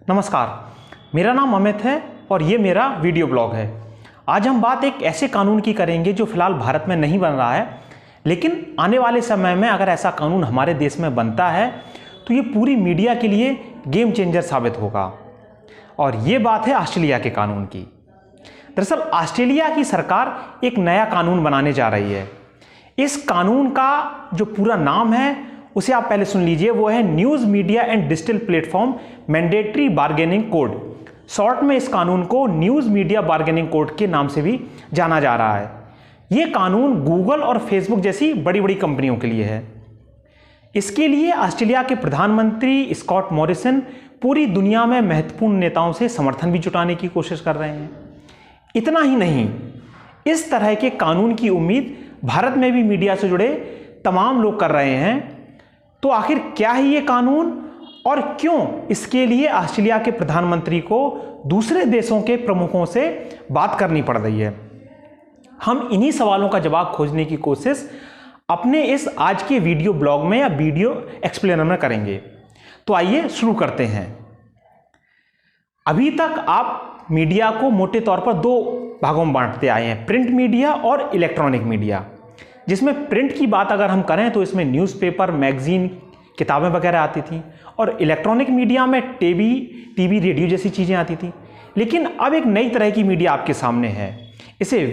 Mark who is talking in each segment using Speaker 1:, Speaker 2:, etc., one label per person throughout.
Speaker 1: नमस्कार, मेरा नाम अमित है और ये मेरा वीडियो ब्लॉग है। आज हम बात एक ऐसे कानून की करेंगे जो फिलहाल भारत में नहीं बन रहा है, लेकिन आने वाले समय में अगर ऐसा कानून हमारे देश में बनता है तो ये पूरी मीडिया के लिए गेम चेंजर साबित होगा। और ये बात है ऑस्ट्रेलिया के कानून की। दरअसल ऑस्ट्रेलिया की सरकार एक नया कानून बनाने जा रही है। इस कानून का जो पूरा नाम है उसे आप पहले सुन लीजिए, वो है news media and digital platform mandatory bargaining code. Short में इस कानून को न्यूज़ मीडिया बार्गेनिंग कोड के नाम से भी जाना जा रहा है। ये कानून गूगल और फेसबुक जैसी बड़ी बड़ी कंपनियों के लिए है। इसके लिए ऑस्ट्रेलिया के प्रधानमंत्री स्कॉट मॉरिसन पूरी दुनिया में महत्वपूर्ण नेताओं से समर्थन भी जुटाने की कोशिश कर रहे हैं। इतना ही नहीं, इस तरह के कानून की उम्मीद भारत में भी मीडिया से जुड़े तमाम लोग कर रहे हैं। तो आखिर क्या है ये कानून और क्यों इसके लिए ऑस्ट्रेलिया के प्रधानमंत्री को दूसरे देशों के प्रमुखों से बात करनी पड़ रही है? हम इन्हीं सवालों का जवाब खोजने की कोशिश अपने इस आज के वीडियो ब्लॉग में या वीडियो एक्सप्लेनर में करेंगे। तो आइए शुरू करते हैं। अभी तक आप मीडिया को मोटे तौर पर दो भागों में बांटते आए हैं, प्रिंट मीडिया और इलेक्ट्रॉनिक मीडिया। जिसमें प्रिंट की बात अगर हम करें तो इसमें न्यूज़पेपर, मैगजीन, किताबें वगैरह आती थी, और इलेक्ट्रॉनिक मीडिया में टीवी, रेडियो जैसी चीज़ें आती थी। लेकिन अब एक नई तरह की मीडिया आपके सामने है। इसे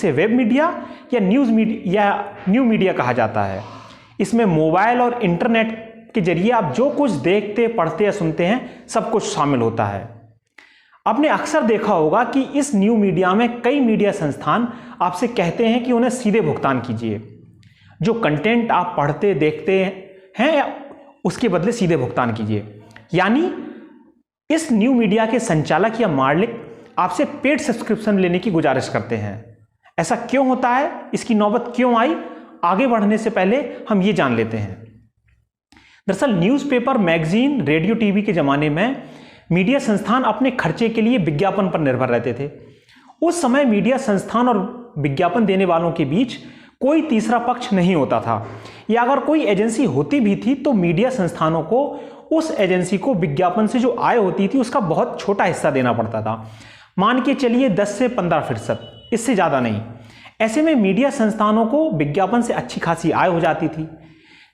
Speaker 1: वेब मीडिया या न्यू मीडिया कहा जाता है। इसमें मोबाइल और इंटरनेट के जरिए आप जो कुछ देखते, पढ़ते या सुनते हैं सब कुछ शामिल होता है। आपने अक्सर देखा होगा कि इस न्यू मीडिया में कई मीडिया संस्थान आपसे कहते हैं कि उन्हें सीधे भुगतान कीजिए। जो कंटेंट आप पढ़ते देखते हैं उसके बदले सीधे भुगतान कीजिए। यानी इस न्यू मीडिया के संचालक या मालिक आपसे पेड सब्सक्रिप्शन लेने की गुजारिश करते हैं। ऐसा क्यों होता है, इसकी नौबत क्यों आई, आगे बढ़ने से पहले हम ये जान लेते हैं। दरअसल न्यूज़पेपर, मैगजीन, रेडियो, टीवी के जमाने में मीडिया संस्थान अपने खर्चे के लिए विज्ञापन पर निर्भर रहते थे। उस समय मीडिया संस्थान और विज्ञापन देने वालों के बीच कोई तीसरा पक्ष नहीं होता था, या अगर कोई एजेंसी होती भी थी तो मीडिया संस्थानों को उस एजेंसी को विज्ञापन से जो आय होती थी उसका बहुत छोटा हिस्सा देना पड़ता था। मान के चलिए 10 से 15%, इससे ज़्यादा नहीं। ऐसे में मीडिया संस्थानों को विज्ञापन से अच्छी खासी आय हो जाती थी।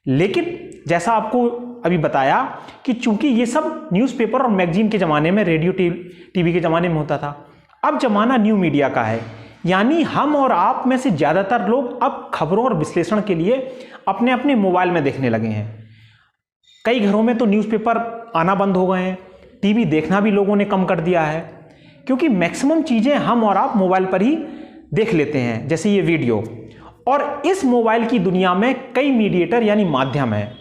Speaker 1: लेकिन जैसा आपको अभी बताया कि चूंकि ये सब न्यूज़पेपर और मैगजीन के ज़माने में, रेडियो टीवी के ज़माने में होता था, अब ज़माना न्यू मीडिया का है। यानी हम और आप में से ज़्यादातर लोग अब खबरों और विश्लेषण के लिए अपने अपने मोबाइल में देखने लगे हैं। कई घरों में तो न्यूज़पेपर आना बंद हो गए हैं, टीवी देखना भी लोगों ने कम कर दिया है, क्योंकि मैक्सिमम चीज़ें हम और आप मोबाइल पर ही देख लेते हैं, जैसे ये वीडियो। और इस मोबाइल की दुनिया में कई मीडिएटर यानी माध्यम है।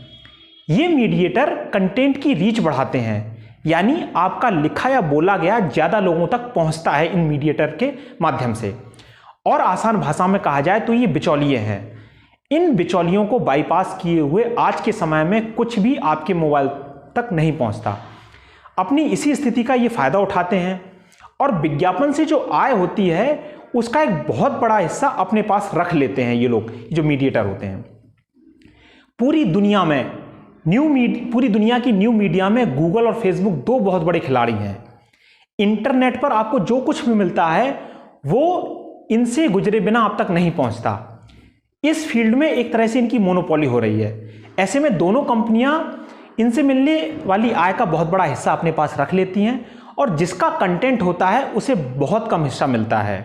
Speaker 1: ये मीडिएटर कंटेंट की रीच बढ़ाते हैं, यानी आपका लिखा या बोला गया ज़्यादा लोगों तक पहुंचता है इन मीडिएटर के माध्यम से। और आसान भाषा में कहा जाए तो ये बिचौलिए हैं। इन बिचौलियों को बाईपास किए हुए आज के समय में कुछ भी आपके मोबाइल तक नहीं पहुंचता। अपनी इसी स्थिति का ये फायदा उठाते हैं और विज्ञापन से जो आय होती है उसका एक बहुत बड़ा हिस्सा अपने पास रख लेते हैं ये लोग, जो मीडिएटर होते हैं। पूरी दुनिया की न्यू मीडिया में गूगल और फेसबुक दो बहुत बड़े खिलाड़ी हैं। इंटरनेट पर आपको जो कुछ भी मिलता है वो इनसे गुजरे बिना आप तक नहीं पहुंचता। इस फील्ड में एक तरह से इनकी मोनोपोली हो रही है। ऐसे में दोनों कंपनियां इनसे मिलने वाली आय का बहुत बड़ा हिस्सा अपने पास रख लेती हैं, और जिसका कंटेंट होता है उसे बहुत कम हिस्सा मिलता है।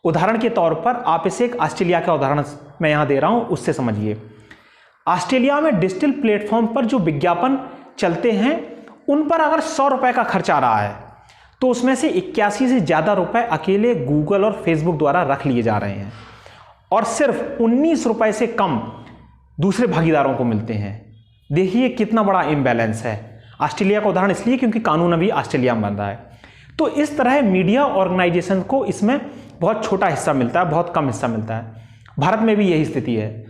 Speaker 1: उदाहरण के तौर पर आप इसे एक ऑस्ट्रेलिया का उदाहरण मैं यहां दे रहा हूं, उससे समझिए। ऑस्ट्रेलिया में डिजिटल प्लेटफॉर्म पर जो विज्ञापन चलते हैं उन पर अगर 100 रुपए का खर्च आ रहा है तो उसमें से 81 से ज़्यादा रुपए अकेले गूगल और फेसबुक द्वारा रख लिए जा रहे हैं, और सिर्फ 19 रुपए से कम दूसरे भागीदारों को मिलते हैं। देखिए कितना बड़ा इम्बैलेंस है। ऑस्ट्रेलिया का उदाहरण इसलिए क्योंकि कानून अभी ऑस्ट्रेलिया में बन रहा है। तो इस तरह मीडिया ऑर्गेनाइजेशन को इसमें बहुत छोटा हिस्सा मिलता है, बहुत कम हिस्सा मिलता है। भारत में भी यही स्थिति है।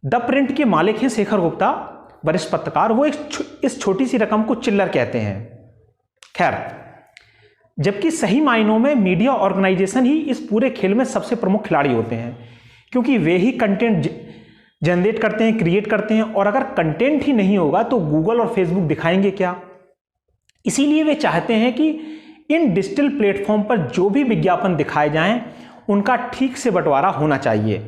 Speaker 1: द प्रिंट के मालिक हैं शेखर गुप्ता, वरिष्ठ पत्रकार। वो इस छोटी सी रकम को चिल्लर कहते हैं। खैर, जबकि सही मायनों में मीडिया ऑर्गेनाइजेशन ही इस पूरे खेल में सबसे प्रमुख खिलाड़ी होते हैं, क्योंकि वे ही कंटेंट जनरेट करते हैं, क्रिएट करते हैं। और अगर कंटेंट ही नहीं होगा तो गूगल और फेसबुक दिखाएंगे क्या? इसीलिए वे चाहते हैं कि इन डिजिटल प्लेटफॉर्म पर जो भी विज्ञापन दिखाए जाएं उनका ठीक से बंटवारा होना चाहिए।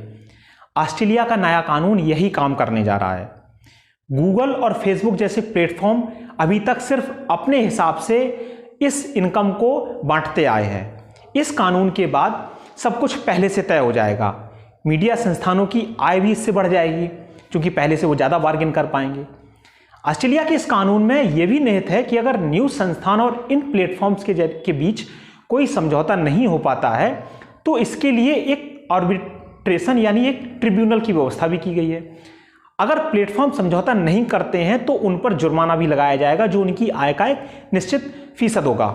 Speaker 1: ऑस्ट्रेलिया का नया कानून यही काम करने जा रहा है। गूगल और फेसबुक जैसे प्लेटफॉर्म अभी तक सिर्फ अपने हिसाब से इस इनकम को बांटते आए हैं। इस कानून के बाद सब कुछ पहले से तय हो जाएगा। मीडिया संस्थानों की आय भी इससे बढ़ जाएगी, क्योंकि पहले से वो ज़्यादा बार्गेन कर पाएंगे। ऑस्ट्रेलिया के इस कानून में यह भी निहित है कि अगर न्यूज़ संस्थान और इन प्लेटफॉर्म्स के बीच कोई समझौता नहीं हो पाता है तो इसके लिए एक आर्बिट्रेशन यानी एक ट्रिब्यूनल की व्यवस्था भी की गई है। अगर प्लेटफॉर्म समझौता नहीं करते हैं तो उन पर जुर्माना भी लगाया जाएगा, जो उनकी आय का एक निश्चित फीसद होगा,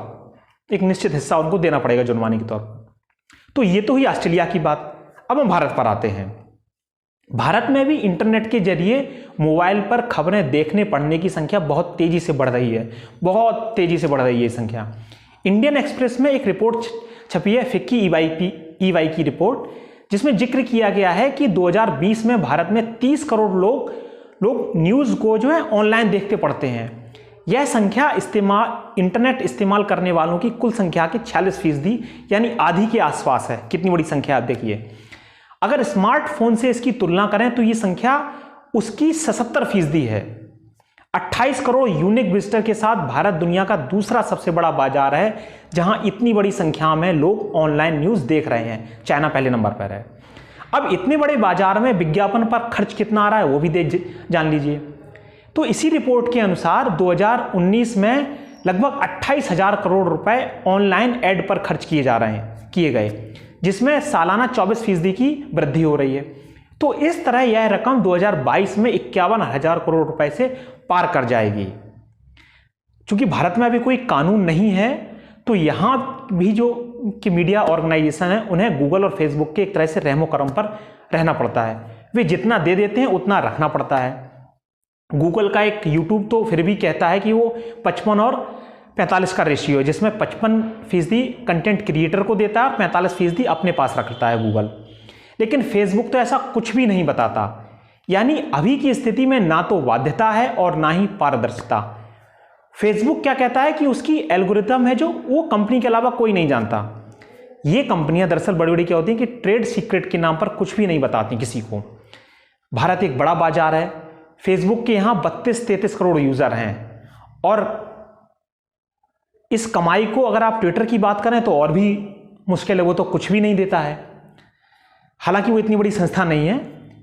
Speaker 1: एक निश्चित हिस्सा उनको देना पड़ेगा जुर्माने के तौर पर। तो ये तो ही ऑस्ट्रेलिया की बात। अब हम भारत पर आते हैं। भारत में भी इंटरनेट के जरिए मोबाइल पर खबरें देखने पढ़ने की संख्या बहुत तेजी से बढ़ रही है, बहुत तेजी से बढ़ रही है संख्या। इंडियन एक्सप्रेस में एक रिपोर्ट छपी है, फिक्की ईवाई की रिपोर्ट, जिसमें जिक्र किया गया है कि 2020 में भारत में 30 करोड़ लोग न्यूज़ को जो है ऑनलाइन देखते पढ़ते हैं। यह संख्या इंटरनेट इस्तेमाल करने वालों की कुल संख्या के 46% यानी आधी के आसपास है। कितनी बड़ी संख्या आप देखिए। अगर स्मार्टफोन से इसकी तुलना करें तो ये संख्या उसकी 77% है। 28 करोड़ यूनिक विजिटर के साथ भारत दुनिया का दूसरा सबसे बड़ा बाजार है जहां इतनी बड़ी संख्या में लोग ऑनलाइन न्यूज़ देख रहे हैं। चाइना पहले नंबर पर है। अब इतने बड़े बाजार में विज्ञापन पर खर्च कितना आ रहा है वो भी जान लीजिए। तो इसी रिपोर्ट के अनुसार 2019 में लगभग 28,000 करोड़ रुपए ऑनलाइन एड पर खर्च किए गए, जिसमें सालाना 24% की वृद्धि हो रही है। तो इस तरह यह रकम 2022 में 51,000 करोड़ रुपए से पार कर जाएगी। चूंकि भारत में अभी कोई कानून नहीं है तो यहां भी जो कि मीडिया ऑर्गेनाइजेशन है उन्हें गूगल और फेसबुक के एक तरह से रहमो करम पर रहना पड़ता है। वे जितना दे देते हैं उतना रखना पड़ता है। गूगल का एक यूट्यूब तो फिर भी कहता है कि वो 55 और 45 का रेशियो है, जिसमें 55% कंटेंट क्रिएटर को देता है और 45% अपने पास रखता है गूगल। लेकिन फेसबुक तो ऐसा कुछ भी नहीं बताता। यानी अभी की स्थिति में ना तो बाध्यता है और ना ही पारदर्शिता। फेसबुक क्या कहता है कि उसकी एल्गोरिथम है जो वो कंपनी के अलावा कोई नहीं जानता। ये कंपनियां दरअसल बड़ी बड़ी क्या होती हैं कि ट्रेड सीक्रेट के नाम पर कुछ भी नहीं बताती किसी को। भारत एक बड़ा बाजार है। फेसबुक के यहां 32-33 करोड़ यूजर हैं और इस कमाई को अगर आप ट्विटर की बात करें तो और भी मुश्किल है, वो तो कुछ भी नहीं देता है। हालांकि वो इतनी बड़ी संस्था नहीं है।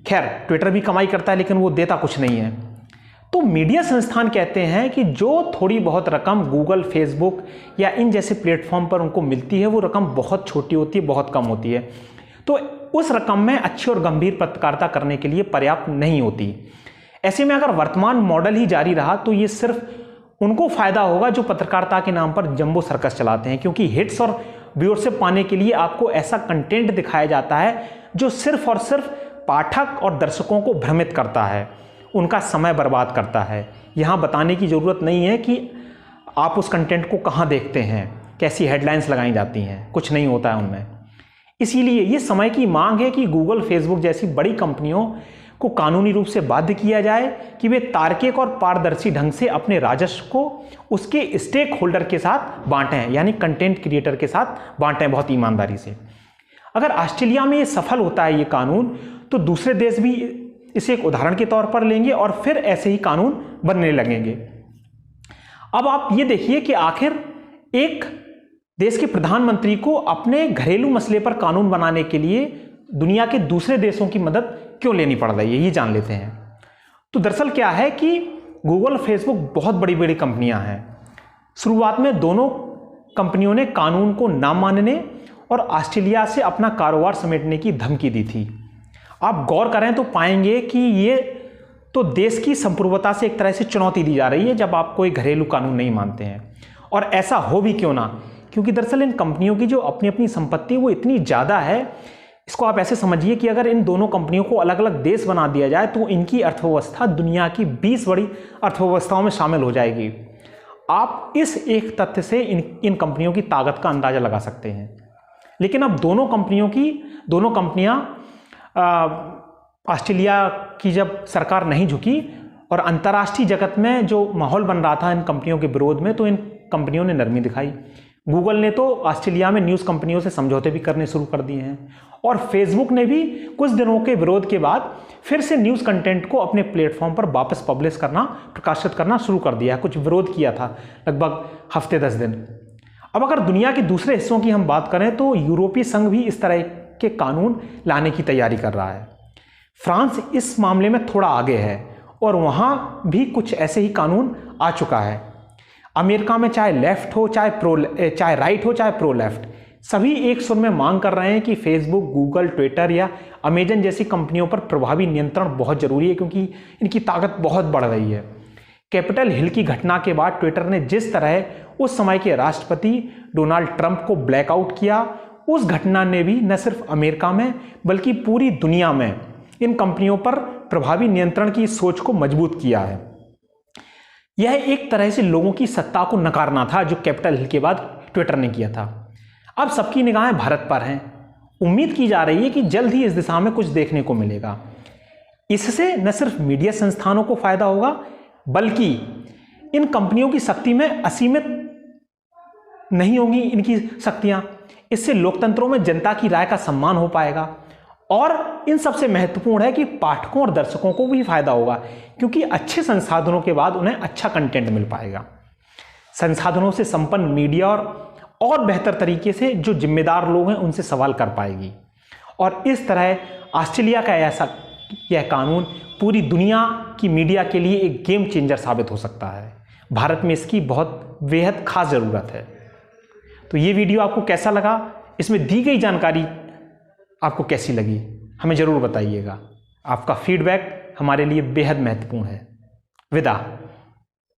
Speaker 1: खैर, ट्विटर भी कमाई करता है लेकिन वो देता कुछ नहीं है। तो मीडिया संस्थान कहते हैं कि जो थोड़ी बहुत रकम गूगल, फेसबुक या इन जैसे प्लेटफॉर्म पर उनको मिलती है वो रकम बहुत छोटी होती है, बहुत कम होती है। तो उस रकम में अच्छी और गंभीर पत्रकारिता करने के लिए पर्याप्त नहीं होती। ऐसे में अगर वर्तमान मॉडल ही जारी रहा तो ये सिर्फ उनको फायदा होगा जो पत्रकारिता के नाम पर जंबो सर्कस चलाते हैं, क्योंकि हिट्स और व्यूअरशिप पाने के लिए आपको ऐसा कंटेंट दिखाया जाता है जो सिर्फ और सिर्फ पाठक और दर्शकों को भ्रमित करता है, उनका समय बर्बाद करता है। यहाँ बताने की ज़रूरत नहीं है कि आप उस कंटेंट को कहाँ देखते हैं, कैसी हेडलाइंस लगाई जाती हैं, कुछ नहीं होता है उनमें। इसीलिए ये समय की मांग है कि गूगल, फेसबुक जैसी बड़ी कंपनियों को कानूनी रूप से बाध्य किया जाए कि वे तार्किक और पारदर्शी ढंग से अपने राजस्व को उसके स्टेक होल्डर के साथ बांटें, यानी कंटेंट क्रिएटर के साथ बांटें बहुत ईमानदारी से। अगर ऑस्ट्रेलिया में ये सफल होता है ये कानून, तो दूसरे देश भी इसे एक उदाहरण के तौर पर लेंगे और फिर ऐसे ही कानून बनने लगेंगे। अब आप ये देखिए कि आखिर एक देश के प्रधानमंत्री को अपने घरेलू मसले पर कानून बनाने के लिए दुनिया के दूसरे देशों की मदद क्यों लेनी पड़ रही है, ये जान लेते हैं। तो दरअसल क्या है कि गूगल, फेसबुक बहुत बड़ी बड़ी कंपनियां हैं। शुरुआत में दोनों कंपनियों ने कानून को ना मानने और ऑस्ट्रेलिया से अपना कारोबार समेटने की धमकी दी थी। आप गौर करें तो पाएंगे कि ये तो देश की संप्रभुता से एक तरह से चुनौती दी जा रही है जब आप कोई घरेलू कानून नहीं मानते हैं। और ऐसा हो भी क्यों ना, क्योंकि दरअसल इन कंपनियों की जो अपनी अपनी संपत्ति वो इतनी ज़्यादा है। इसको आप ऐसे समझिए कि अगर इन दोनों कंपनियों को अलग अलग देश बना दिया जाए तो इनकी अर्थव्यवस्था दुनिया की 20 बड़ी अर्थव्यवस्थाओं में शामिल हो जाएगी। आप इस एक तथ्य से इन कंपनियों की ताकत का अंदाजा लगा सकते हैं। लेकिन अब दोनों कंपनियां ऑस्ट्रेलिया की जब सरकार नहीं झुकी और अंतर्राष्ट्रीय जगत में जो माहौल बन रहा था इन कंपनियों के विरोध में, तो इन कंपनियों ने नरमी दिखाई। गूगल ने तो ऑस्ट्रेलिया में न्यूज़ कंपनियों से समझौते भी करने शुरू कर दिए हैं, और फेसबुक ने भी कुछ दिनों के विरोध के बाद फिर से न्यूज़ कंटेंट को अपने प्लेटफॉर्म पर वापस पब्लिश करना, प्रकाशित करना शुरू कर दिया है। कुछ विरोध किया था लगभग हफ्ते 10 दिन। अब अगर दुनिया के दूसरे हिस्सों की हम बात करें तो यूरोपीय संघ भी इस तरह के कानून लाने की तैयारी कर रहा है। फ्रांस इस मामले में थोड़ा आगे है और वहाँ भी कुछ ऐसे ही कानून आ चुका है। अमेरिका में चाहे लेफ्ट हो, चाहे राइट हो, चाहे प्रो लेफ्ट, सभी एक सुर में मांग कर रहे हैं कि फेसबुक, गूगल, ट्विटर या अमेजन जैसी कंपनियों पर प्रभावी नियंत्रण बहुत जरूरी है, क्योंकि इनकी ताकत बहुत बढ़ रही है। कैपिटल हिल की घटना के बाद ट्विटर ने जिस तरह उस समय के राष्ट्रपति डोनाल्ड ट्रंप को ब्लैकआउट किया, उस घटना ने भी न सिर्फ अमेरिका में बल्कि पूरी दुनिया में इन कंपनियों पर प्रभावी नियंत्रण की सोच को मजबूत किया है। यह एक तरह से लोगों की सत्ता को नकारना था जो कैपिटल हिल के बाद ट्विटर ने किया था। अब सबकी निगाहें भारत पर हैं। उम्मीद की जा रही है कि जल्द ही इस दिशा में कुछ देखने को मिलेगा। इससे न सिर्फ मीडिया संस्थानों को फायदा होगा, बल्कि इन कंपनियों की शक्ति में असीमित नहीं होगी इनकी शक्तियां। इससे लोकतंत्रों में जनता की राय का सम्मान हो पाएगा, और इन सबसे महत्वपूर्ण है कि पाठकों और दर्शकों को भी फायदा होगा, क्योंकि अच्छे संसाधनों के बाद उन्हें अच्छा कंटेंट मिल पाएगा। संसाधनों से संपन्न मीडिया और बेहतर तरीके से जो जिम्मेदार लोग हैं उनसे सवाल कर पाएगी, और इस तरह ऑस्ट्रेलिया का यह कानून पूरी दुनिया की मीडिया के लिए एक गेम चेंजर साबित हो सकता है। भारत में इसकी बहुत बेहद खास ज़रूरत है। तो ये वीडियो आपको कैसा लगा, इसमें दी गई जानकारी आपको कैसी लगी, हमें ज़रूर बताइएगा। आपका फीडबैक हमारे लिए बेहद महत्वपूर्ण है। विदा।